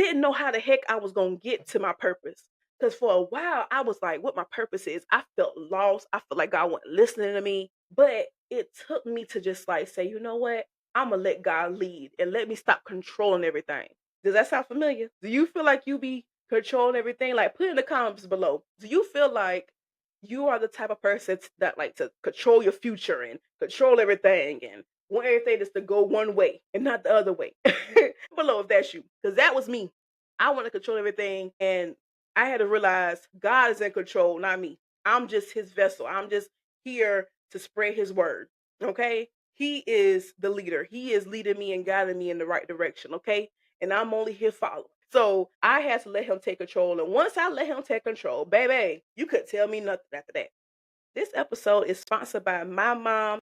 didn't know how the heck I was gonna get to my purpose. Because for a while I was like, what my purpose is. I felt lost. I felt like God wasn't listening to me. But it took me to just like say, you know what? I'm gonna let God lead and let me stop controlling everything. Does that sound familiar? Do you feel like you be controlling everything? Like put in the comments below. Do you feel like you are the type of person that like to control your future and control everything and want everything just to go one way and not the other way? Below if that's you, because that was me. I want to control everything, and I had to realize God is in control, not me. I'm just His vessel. I'm just here to spread His word. Okay, He is the leader. He is leading me and guiding me in the right direction. Okay, and I'm only here following. So I had to let Him take control, and once I let Him take control, baby, you could tell me nothing after that. This episode is sponsored by my mom,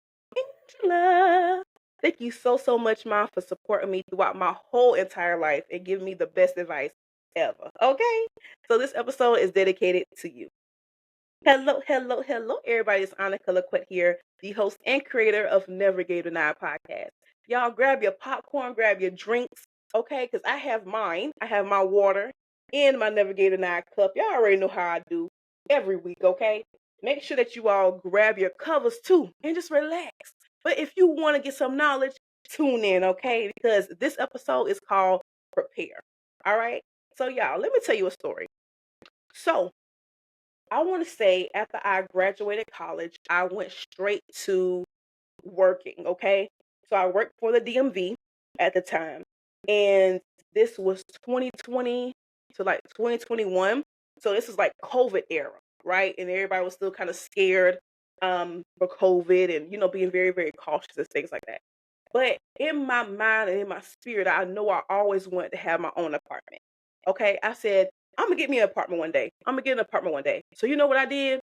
Angela. Thank you so much, Mom, for supporting me throughout my whole entire life and giving me the best advice ever. Okay? So this episode is dedicated to you. Hello, everybody. It's Annika Laquette here, the host and creator of Never Gave Denied podcast. Y'all grab your popcorn, grab your drinks, okay? Because I have mine. I have my water in my Never Gave Denied cup. Y'all already know how I do every week, okay? Make sure that you all grab your covers too and just relax. But if you want to get some knowledge, tune in, okay? Because this episode is called Prepare. All right? So, y'all, let me tell you a story. So, I want to say after I graduated college, I went straight to working, okay? So I worked for the DMV at the time. And this was 2020 to like 2021. So this is like COVID era, right? And everybody was still kind of scared for COVID and being very, very cautious and things like that. But in my mind and in my spirit, I know I always wanted to have my own apartment. Okay. I said, I'm gonna get me an apartment one day. I'm gonna get an apartment one day. So you know what I did?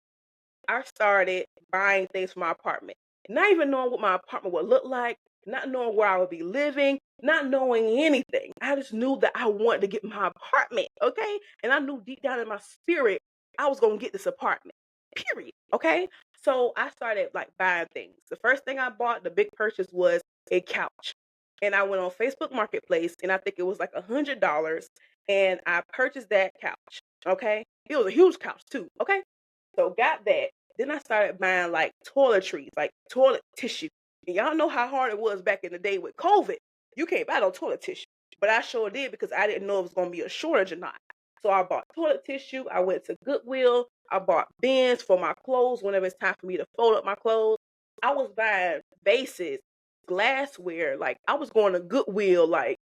I started buying things for my apartment, not even knowing what my apartment would look like, not knowing where I would be living, not knowing anything. I just knew that I wanted to get my apartment, okay? And I knew deep down in my spirit I was gonna get this apartment. Period. Okay. So I started like buying things. The first thing I bought, the big purchase was a couch. And I went on Facebook Marketplace and I think it was like $100. And I purchased that couch. Okay. It was a huge couch too. Okay. So got that. Then I started buying like toiletries, like toilet tissue. And y'all know how hard it was back in the day with COVID. You can't buy no toilet tissue. But I sure did because I didn't know it was going to be a shortage or not. So I bought toilet tissue. I went to Goodwill. I bought bins for my clothes whenever it's time for me to fold up my clothes. I was buying vases, glassware. Like I was going to Goodwill, like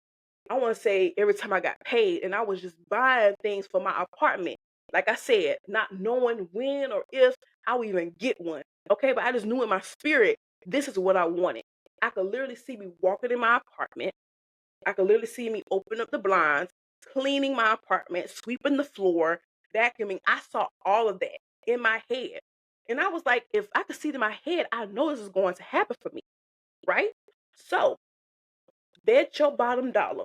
I want to say every time I got paid, and I was just buying things for my apartment. Like I said, not knowing when or if I would even get one. Okay, but I just knew in my spirit this is what I wanted. I could literally see me walking in my apartment. I could literally see me open up the blinds, cleaning my apartment, sweeping the floor, vacuuming. I saw all of that in my head. And I was like, if I could see it in my head, I know this is going to happen for me, right? So, bet your bottom dollar.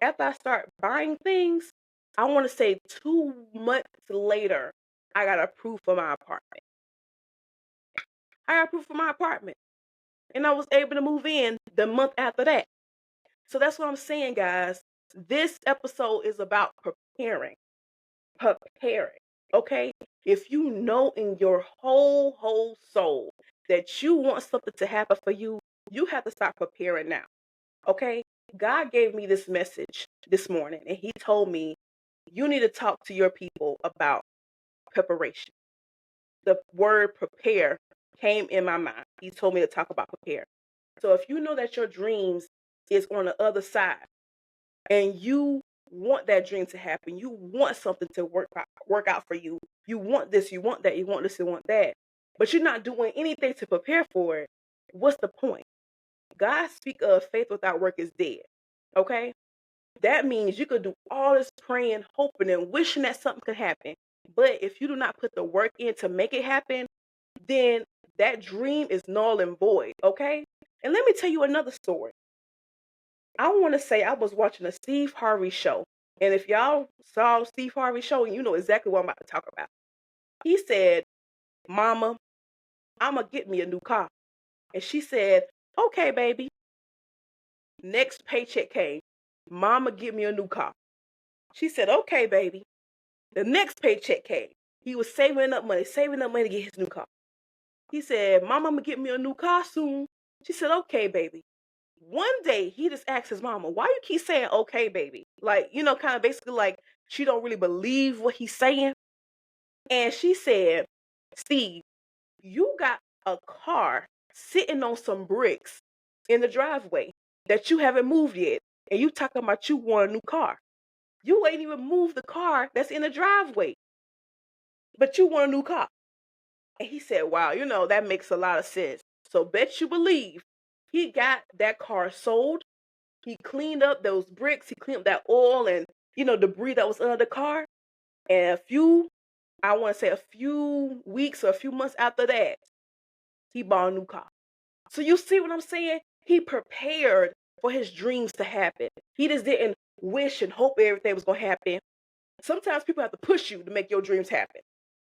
After I start buying things, I want to say 2 months later, I got approved for my apartment. I got approved for my apartment. And I was able to move in the month after that. So that's what I'm saying, guys. This episode is about preparing. Preparing. Okay? If you know in your whole soul that you want something to happen for you, you have to start preparing now. Okay? God gave me this message this morning, and He told me, you need to talk to your people about preparation. The word prepare came in my mind. He told me to talk about prepare. So if you know that your dreams is on the other side and you want that dream to happen, you want something to work out for you. You want this, you want that, you want this, you want that. But you're not doing anything to prepare for it. What's the point? God speak of faith without work is dead. Okay? That means you could do all this praying, hoping, and wishing that something could happen. But if you do not put the work in to make it happen, then that dream is null and void. Okay? And let me tell you another story. I want to say I was watching a Steve Harvey show. And if y'all saw Steve Harvey show, you know exactly what I'm about to talk about. He said, Mama, I'm going to get me a new car. And she said, okay, baby. Next paycheck came. Mama, get me a new car. She said, okay, baby. The next paycheck came. He was saving up money to get his new car. He said, Mama, I'm gonna get me a new car soon. She said, okay, baby. One day he just asked his mama, why you keep saying okay, baby? Like, kind of basically like she don't really believe what he's saying. And she said, Steve, you got a car sitting on some bricks in the driveway that you haven't moved yet. And you talking about you want a new car. You ain't even moved the car that's in the driveway, but you want a new car. And he said, wow, that makes a lot of sense. So bet you believe he got that car sold. He cleaned up those bricks. He cleaned up that oil and, debris that was under the car. And I want to say a few weeks or a few months after that, he bought a new car. So you see what I'm saying? He prepared for his dreams to happen. He just didn't wish and hope everything was going to happen. Sometimes people have to push you to make your dreams happen.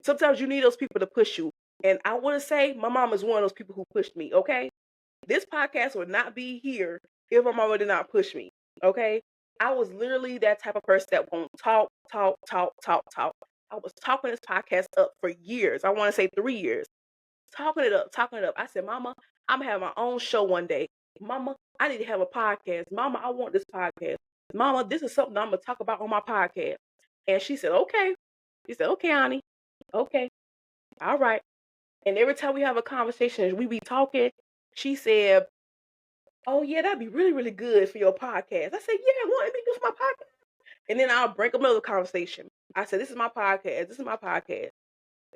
Sometimes you need those people to push you. And I want to say my mom is one of those people who pushed me, okay? This podcast would not be here if my mama did not push me, okay? I was literally that type of person that won't talk. I was talking this podcast up for years. I want to say 3 years. Talking it up. I said, Mama, I'm going to have my own show one day. Mama, I need to have a podcast. Mama, I want this podcast. Mama, this is something I'm going to talk about on my podcast. And she said, okay. She said, okay, Annie. Okay. All right. And every time we have a conversation, we be talking, she said, oh, yeah, that'd be really, really good for your podcast. I said, yeah, well, it'd be good for my podcast. And then I'll break up another conversation. I said, this is my podcast. This is my podcast.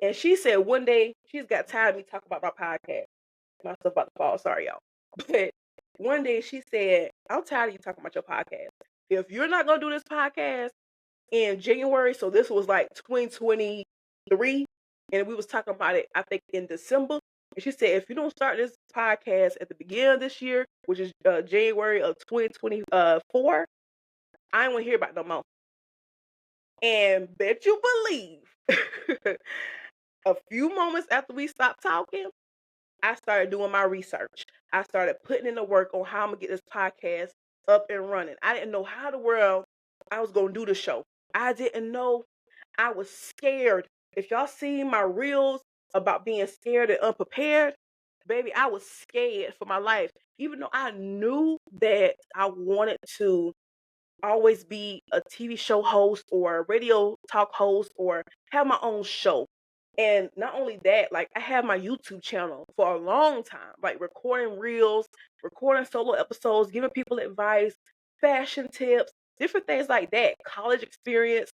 And she said one day, she's got tired of me talking about my podcast. My stuff about to fall. Sorry, y'all. But one day she said, I'm tired of you talking about your podcast. If you're not going to do this podcast in January, so this was like 2023, and we was talking about it, I think, in December. And she said, if you don't start this podcast at the beginning of this year, which is January of 2024, I ain't want to hear about it no more. And bet you believe, a few moments after we stopped talking, I started doing my research. I started putting in the work on how I'm going to get this podcast up and running. I didn't know how the world I was going to do the show. I didn't know. I was scared. If y'all see my reels about being scared and unprepared, baby, I was scared for my life. Even though I knew that I wanted to always be a TV show host or a radio talk host or have my own show. And not only that, like I had my YouTube channel for a long time, like recording reels, recording solo episodes, giving people advice, fashion tips, different things like that, college experience.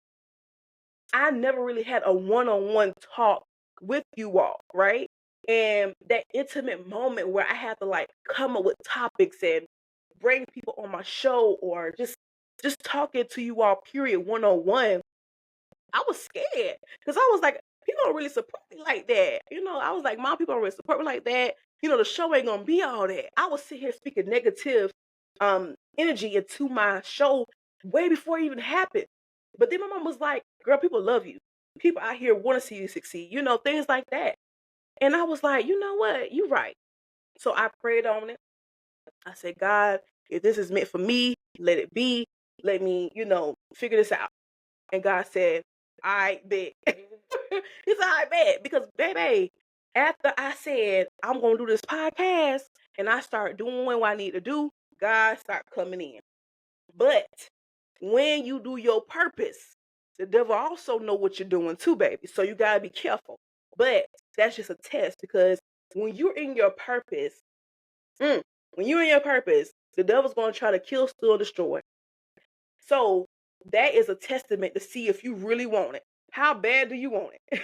I never really had a one-on-one talk with you all, right? And that intimate moment where I had to like come up with topics and bring people on my show or just talking to you all period one-on-one, I was scared because I was like, people don't really support me like that. I was like, Mom, people don't really support me like that. The show ain't gonna be all that. I was sitting here speaking negative energy into my show way before it even happened. But then my mom was like, girl, people love you. People out here want to see you succeed, things like that. And I was like, you know what? You're right. So I prayed on it. I said, God, if this is meant for me, let it be. Let me, figure this out. And God said, I bet. He said, I bet. Because, baby, after I said, I'm going to do this podcast and I start doing what I need to do, God start coming in. But when you do your purpose, the devil also know what you're doing too, baby. So you got to be careful. But that's just a test because when you're in your purpose, the devil's going to try to kill, steal, destroy. So that is a testament to see if you really want it. How bad do you want it?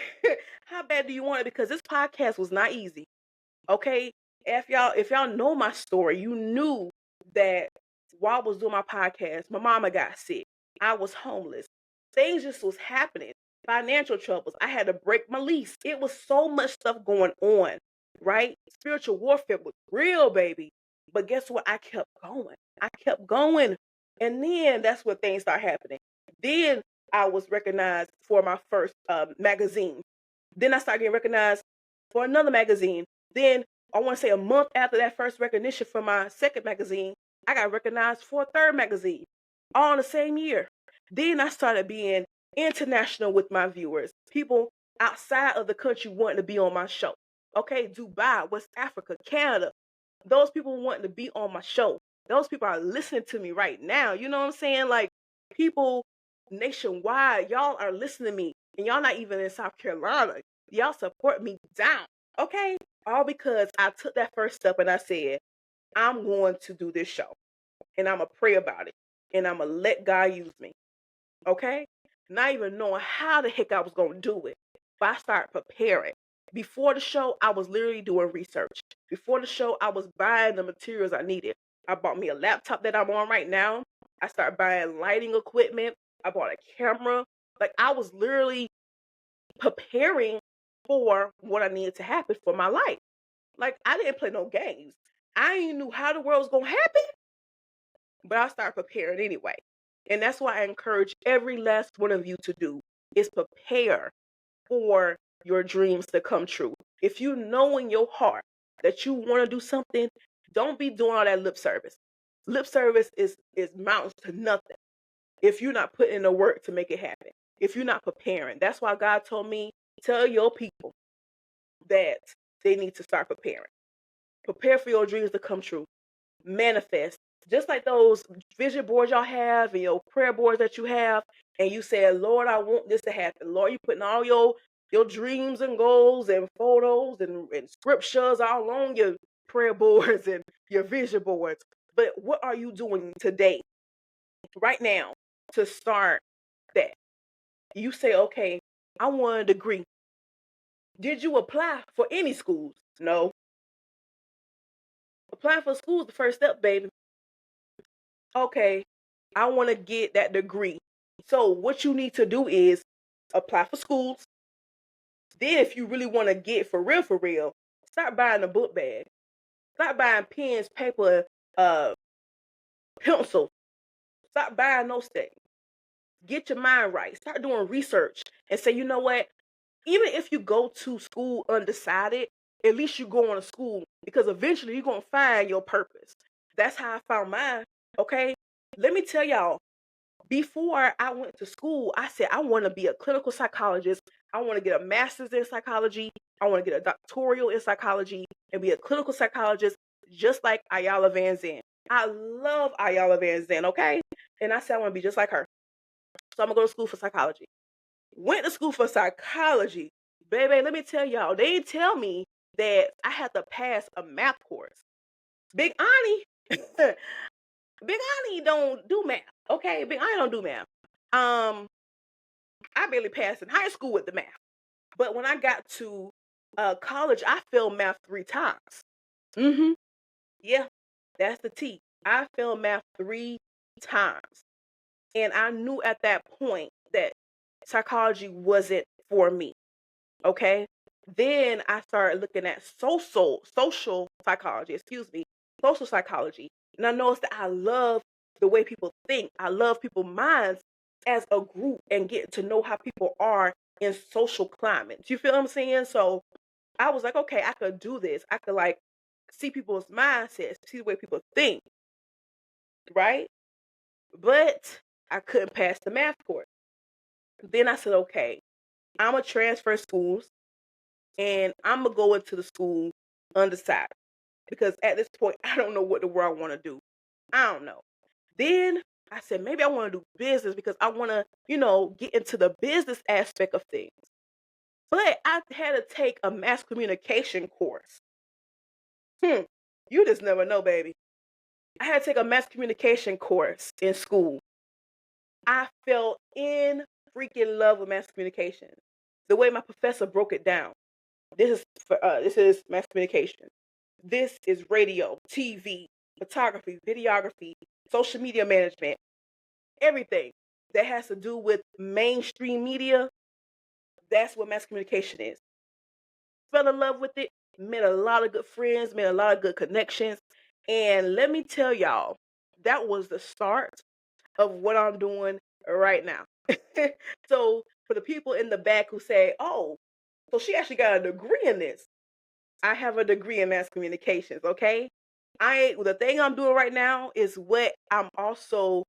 How bad do you want it? Because this podcast was not easy. Okay? If y'all know my story, you knew that while I was doing my podcast, my mama got sick. I was homeless. Things just was happening. Financial troubles. I had to break my lease. It was so much stuff going on, right? Spiritual warfare was real, baby. But guess what? I kept going. And then that's when things start happening. Then I was recognized for my first magazine. Then I started getting recognized for another magazine. Then I want to say a month after that first recognition for my second magazine, I got recognized for a third magazine, all in the same year. Then I started being international with my viewers. People outside of the country wanting to be on my show. Okay, Dubai, West Africa, Canada. Those people wanting to be on my show. Those people are listening to me right now. You know what I'm saying? Like people nationwide, y'all are listening to me, and y'all not even in South Carolina. Y'all support me down. Okay? All because I took that first step and I said, I'm going to do this show and I'm going to pray about it and I'm going to let God use me. Okay? Not even knowing how the heck I was going to do it. But I started preparing. Before the show, I was literally doing research. Before the show, I was buying the materials I needed. I bought me a laptop that I'm on right now. I started buying lighting equipment. I bought a camera. Like I was literally preparing for what I needed to happen for my life. Like I didn't play no games. I ain't knew how the world was gonna happen, but I started preparing anyway. And that's why I encourage every last one of you to do is prepare for your dreams to come true. If you know in your heart that you want to do something, don't be doing all that lip service. Lip service is mountains to nothing if you're not putting in the work to make it happen. If you're not preparing. That's why God told me, tell your people that they need to start preparing. Prepare for your dreams to come true. Manifest. Just like those vision boards y'all have and your prayer boards that you have, and you said, Lord, I want this to happen. Lord, you putting all your dreams and goals and photos and scriptures all on your prayer boards and your vision boards. But what are you doing today, right now, to start that? You say, okay, I want a degree. Did you apply for any schools? No. Apply for schools, the first step, baby. Okay, I want to get that degree. So what you need to do is apply for schools. Then if you really want to get for real, start buying a book bag. Start buying pens, paper, uh, pencil. Start buying those things. Get your mind right. Start doing research and say, you know what? Even if you go to school undecided, at least you go on to school because eventually you're going to find your purpose. That's how I found mine. Okay. Let me tell y'all, before I went to school, I said, I want to be a clinical psychologist. I want to get a master's in psychology. I want to get a doctoral in psychology and be a clinical psychologist, just like Ayala Van Zandt. I love Ayala Van Zandt, okay? And I said, I want to be just like her. So I'm going to go to school for psychology. Went to school for psychology. Baby, let me tell y'all, they didn't tell me that I had to pass a math course. Big Ani, Big Ani don't do math. Okay, Big Ani don't do math. I barely passed in high school with the math. But when I got to college, I failed math 3 times. Mm-hmm. Yeah, that's the T. I failed math 3 times. And I knew at that point that psychology wasn't for me. Okay. Then I started looking at social psychology, excuse me, social psychology. And I noticed that I love the way people think. I love people's minds as a group and getting to know how people are in social climates. You feel what I'm saying? So I was like, okay, I could do this. I could like see people's mindsets, see the way people think, right? But I couldn't pass the math course. Then I said, okay, I'm gonna transfer schools and I'm gonna go into the school undecided because at this point I don't know what the world I want to do. I don't know. Then I said maybe I want to do business because I want to, get into the business aspect of things. But I had to take a mass communication course. Hmm. You just never know, baby. I had to take a mass communication course in school. I fell in freaking love with mass communication. The way my professor broke it down. This is mass communication. This is radio, TV, photography, videography, social media management, everything that has to do with mainstream media. That's what mass communication is. Fell in love with it, met a lot of good friends, made a lot of good connections. And let me tell y'all, that was the start of what I'm doing right now. So for the people in the back who say, oh, so she actually got a degree in this. I have a degree in mass communications, okay? The thing I'm doing right now is what I'm also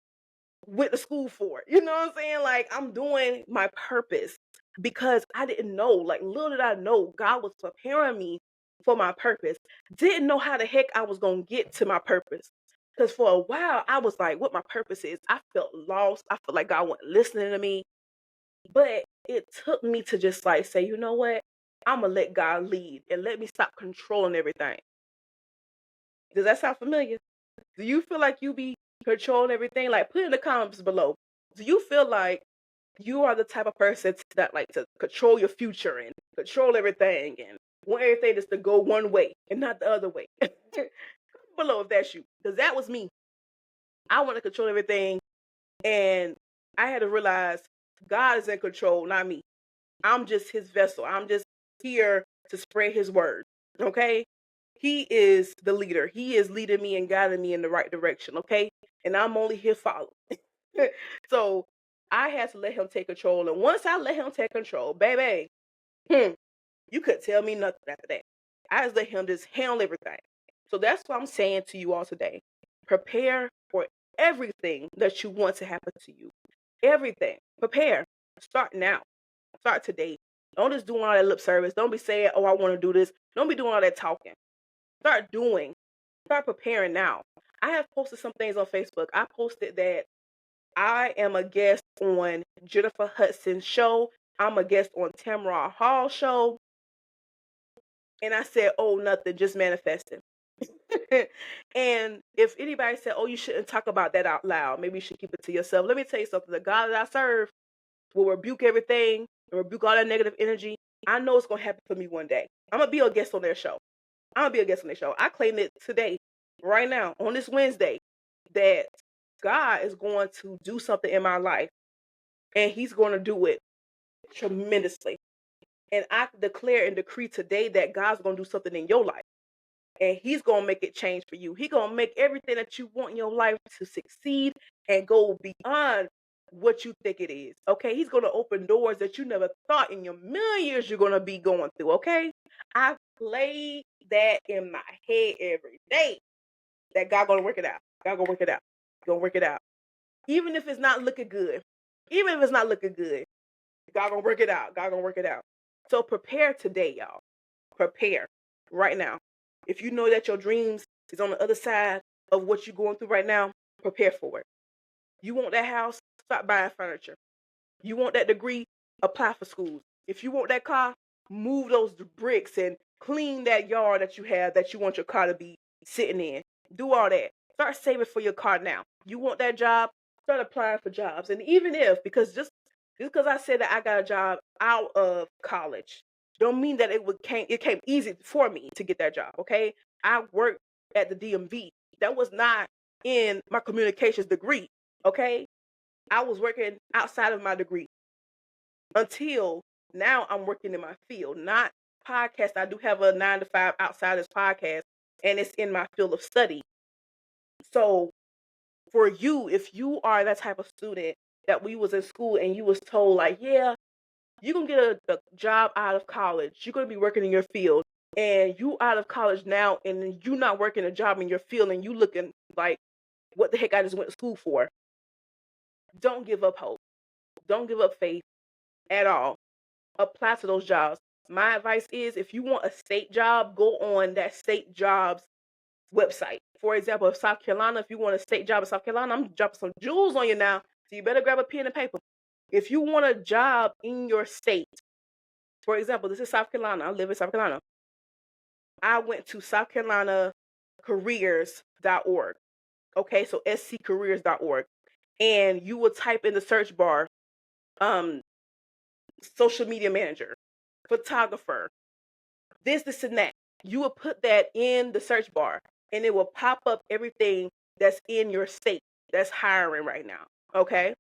went to school for. You know what I'm saying? Like, I'm doing my purpose because I didn't know. Like, little did I know God was preparing me for my purpose. Didn't know how the heck I was going to get to my purpose. Because for a while, I was like, what my purpose is. I felt lost. I felt like God wasn't listening to me. But it took me to just like say, you know what? I'm going to let God lead and let me stop controlling everything. Does that sound familiar? Do you feel like you be controlling everything? Like, put in the comments below. Do you feel like you are the type of person that like to control your future and control everything and want everything just to go one way and not the other way? Comment below if that's you, because that was me. I want to control everything, and I had to realize God is in control, not me. I'm just His vessel. I'm just here to spread His word. Okay. He is the leader. He is leading me and guiding me in the right direction. Okay. And I'm only here following. So I had to let Him take control. And once I let Him take control, baby, you could tell me nothing after that. I just let Him just handle everything. So that's what I'm saying to you all today. Prepare for everything that you want to happen to you. Everything. Prepare. Start now. Start today. Don't just do all that lip service. Don't be saying, oh, I want to do this. Don't be doing all that talking. Start doing. Start preparing now. I have posted some things on Facebook. I posted that I am a guest on Jennifer Hudson's show. I'm a guest on Tamara Hall's show. And I said, oh, nothing, just manifesting. And if anybody said, oh, you shouldn't talk about that out loud, maybe you should keep it to yourself. Let me tell you something. The God that I serve will rebuke everything and rebuke all that negative energy. I know it's going to happen for me one day. I'm going to be a guest on their show. I'm going to be a guest on their show. I claim it today, right now, on this Wednesday, that God is going to do something in my life, and He's going to do it tremendously. And I declare and decree today that God's going to do something in your life, and He's going to make it change for you. He's going to make everything that you want in your life to succeed and go beyond what you think it is. Okay. He's going to open doors that you never thought in your million years you're going to be going through. Okay. I play that in my head every day that God going to work it out. God going to work it out. Going to work it out. Even if it's not looking good. Even if it's not looking good. God going to work it out. God going to work it out. So prepare today, y'all. Prepare right now. If you know that your dreams is on the other side of what you're going through right now, prepare for it. You want that house? Start buying furniture. You want that degree? Apply for schools. If you want that car, move those bricks and clean that yard that you have that you want your car to be sitting in. Do all that. Start saving for your car now. You want that job? Start applying for jobs. And even if, because just because I said that I got a job out of college, don't mean that it came easy for me to get that job. Okay, I worked at the DMV. That was not in my communications degree. Okay, I was working outside of my degree until now. I'm working in my field, not podcast. I do have a 9 to 5 outside this podcast, and it's in my field of study. So for you, if you are that type of student that we was in school and you was told like, yeah, you're gonna get a job out of college, you're gonna be working in your field, and you out of college now and you not working a job in your field and you looking like, what the heck I just went to school for? Don't give up hope. Don't give up faith at all. Apply to those jobs. My advice is, if you want a state job, go on that state jobs website. For example, if South Carolina, if you want a state job in South Carolina, I'm dropping some jewels on you now. So you better grab a pen and paper. If you want a job in your state, for example, this is South Carolina. I live in South Carolina. I went to South Carolina careers.org. Okay, so sccareers.org. And you will type in the search bar, social media manager, photographer, this, and that. You will put that in the search bar and it will pop up everything that's in your state that's hiring right now. Okay.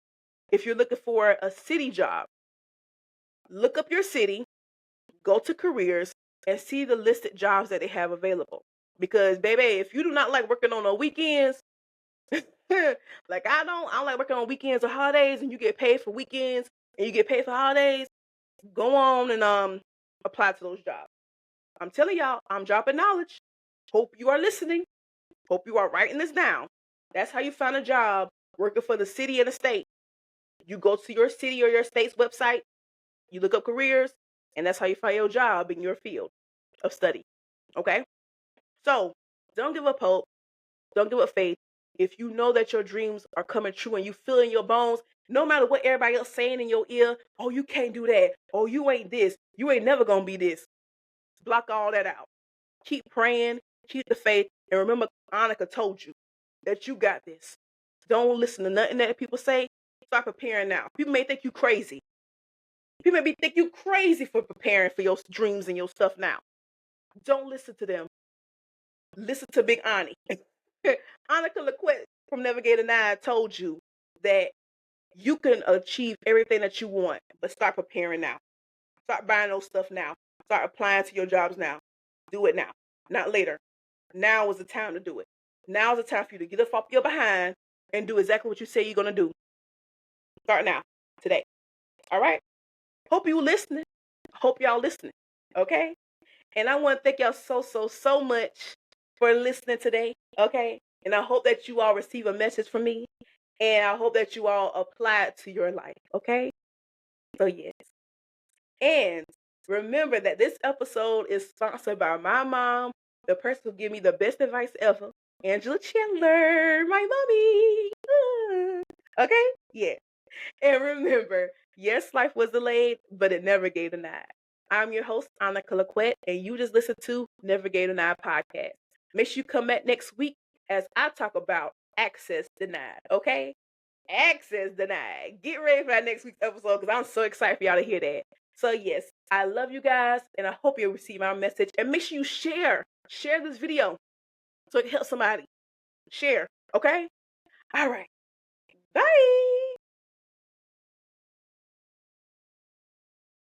If you're looking for a city job, look up your city, go to careers, and see the listed jobs that they have available. Because, baby, if you do not like working on the weekends, like I don't like working on weekends or holidays, and you get paid for weekends and you get paid for holidays, go on and apply to those jobs. I'm telling y'all, I'm dropping knowledge. Hope you are listening. Hope you are writing this down. That's how you find a job working for the city and the state. You go to your city or your state's website, you look up careers, and that's how you find your job in your field of study. Okay? So don't give up hope. Don't give up faith. If you know that your dreams are coming true and you feel in your bones, no matter what everybody else saying in your ear, oh, you can't do that. Oh, you ain't this. You ain't never gonna be this. Block all that out. Keep praying, keep the faith, and remember Annika told you that you got this. Don't listen to nothing that people say. Start preparing now. People may think you crazy. People may think you crazy for preparing for your dreams and your stuff now. Don't listen to them. Listen to Big Annie. Annika LaQuette from Navigator 9 told you that you can achieve everything that you want, but start preparing now. Start buying those stuff now. Start applying to your jobs now. Do it now, not later. Now is the time to do it. Now is the time for you to get up off your behind and do exactly what you say you're going to do. Start now, today. All right? Hope you listening. Hope y'all listening. Okay? And I want to thank y'all so much for listening today. Okay? And I hope that you all receive a message from me. And I hope that you all apply it to your life. Okay? So, yes. And remember that this episode is sponsored by my mom, the person who gave me the best advice ever, Angela Chandler, my mommy. Okay? Yeah. And remember, yes, life was delayed, but it never gave denied. I'm your host, Annika LaQuette, and you just listened to Never Gave Denied podcast. Make sure you come back next week as I talk about access denied, okay? Access denied. Get ready for that next week's episode because I'm so excited for y'all to hear that. So, yes, I love you guys, and I hope you receive my message. And make sure you share this video so it can help somebody. Share, okay? All right. Bye.